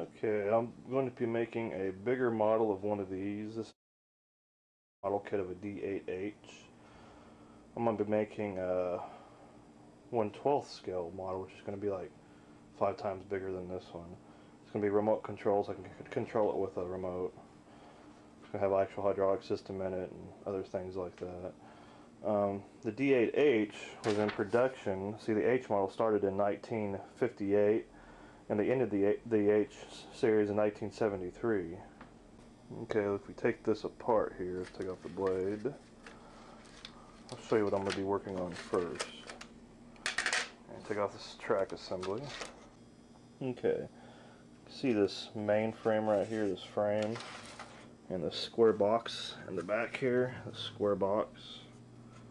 Okay, I'm going to be making a bigger model of one of these. This is a model kit of a D8H. I'm going to be making a 1/12 scale model, which is going to be like 5 times bigger than this one. It's going to be remote controls. I can control it with a remote. It's going to have an actual hydraulic system in it and other things like that. The D8H was in production. See, the H model started in 1958. And they ended the H series in 1973. Okay, if we take this apart here, let's take off the blade. I'll show you what I'm going to be working on first. And take off this track assembly. Okay, see this main frame right here, this frame, and the square box in the back here, the square box.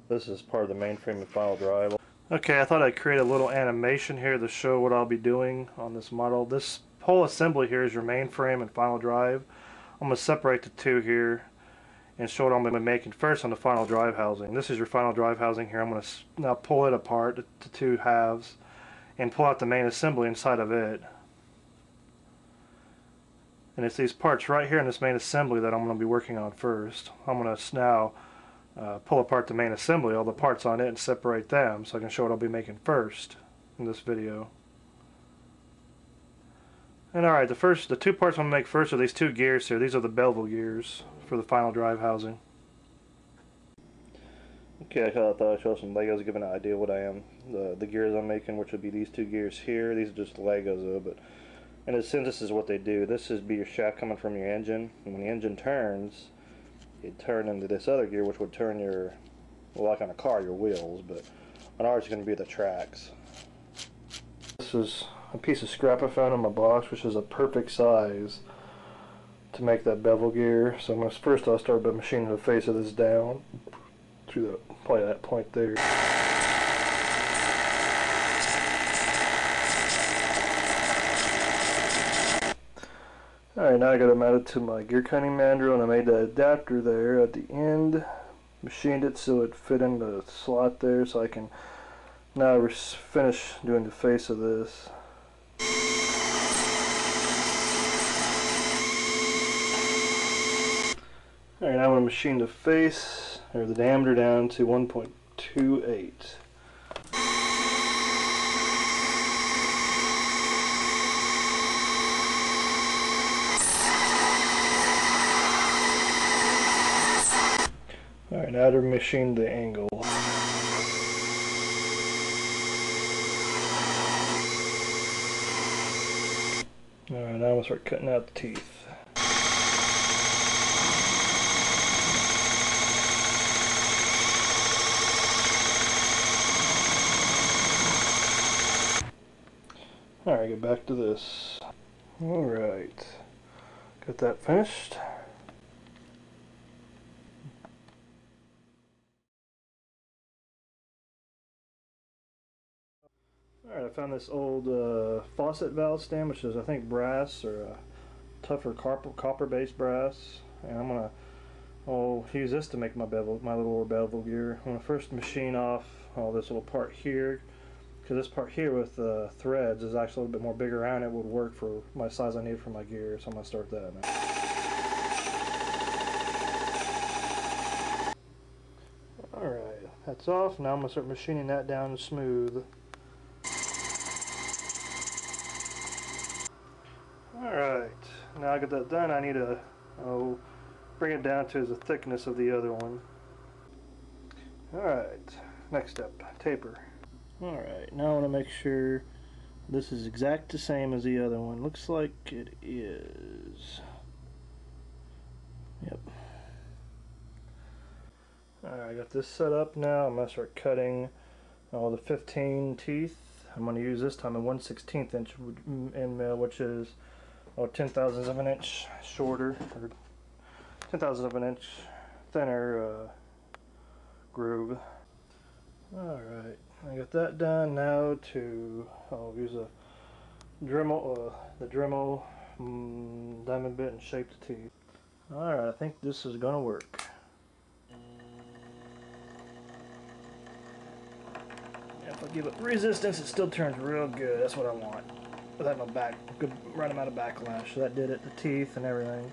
This is part of the mainframe and final drive. Okay, I thought I'd create a little animation here to show what I'll be doing on this model. This whole assembly here is your mainframe and final drive. I'm going to separate the two here and show what I'm going to be making first on the final drive housing. This is your final drive housing here. I'm going to now pull it apart to two halves and pull out the main assembly inside of it. And it's these parts right here in this main assembly that I'm going to be working on first. I'm going to now pull apart the main assembly, all the parts on it, and separate them so I can show what I'll be making first in this video. And alright, the two parts I'm going to make first are these two gears here. These are the bevel gears for the final drive housing. Okay, I thought I'd show some Legos to give an idea what I am. The gears I'm making, which would be these two gears here. These are just Legos though, but in a sense this is what they do. This is be your shaft coming from your engine, and when the engine turns, it'd turn into this other gear, which would turn your, well, like on a car, your wheels, but on ours it's going to be the tracks. This is a piece of scrap I found in my box, which is a perfect size to make that bevel gear. So I'm going to, first I'll start by machining the face of this down through probably that point there. Alright, now I got it mounted to my gear cutting mandrel, and I made the adapter there at the end, machined it so it fit in the slot there, so I can now finish doing the face of this. Alright, now I'm going to machine the face, or the diameter, down to 1.28. Alright, now to machine the angle. Alright, now I'm going to start cutting out the teeth. Alright, get back to this. Alright, got that finished. Alright, I found this old faucet valve stand, which is I think brass or a tougher copper-based brass, and I'm gonna use this to make my little bevel gear. I'm gonna first machine off all this little part here, because this part here with threads is actually a little bit more bigger around. It would work for my size I need for my gear, so I'm gonna start that now. Alright, that's off. Now I'm gonna start machining that down smooth. Alright, now I got that done, I need to bring it down to the thickness of the other one. Alright, next step, taper. Alright, now I want to make sure this is exact the same as the other one. Looks like it is. Yep. Alright, I got this set up now. I'm going to start cutting all the 15 teeth. I'm going to use this time a 1/16 inch end mill, which is 10,000ths of an inch shorter, or 10,000ths of an inch thinner groove. Alright, I got that done. Now I'll use a Dremel, the Dremel diamond bit, and shape the teeth. Alright, I think this is going to work. If I give it resistance, it still turns real good. That's what I want. without no back, good right amount of backlash. So that did it, the teeth and everything.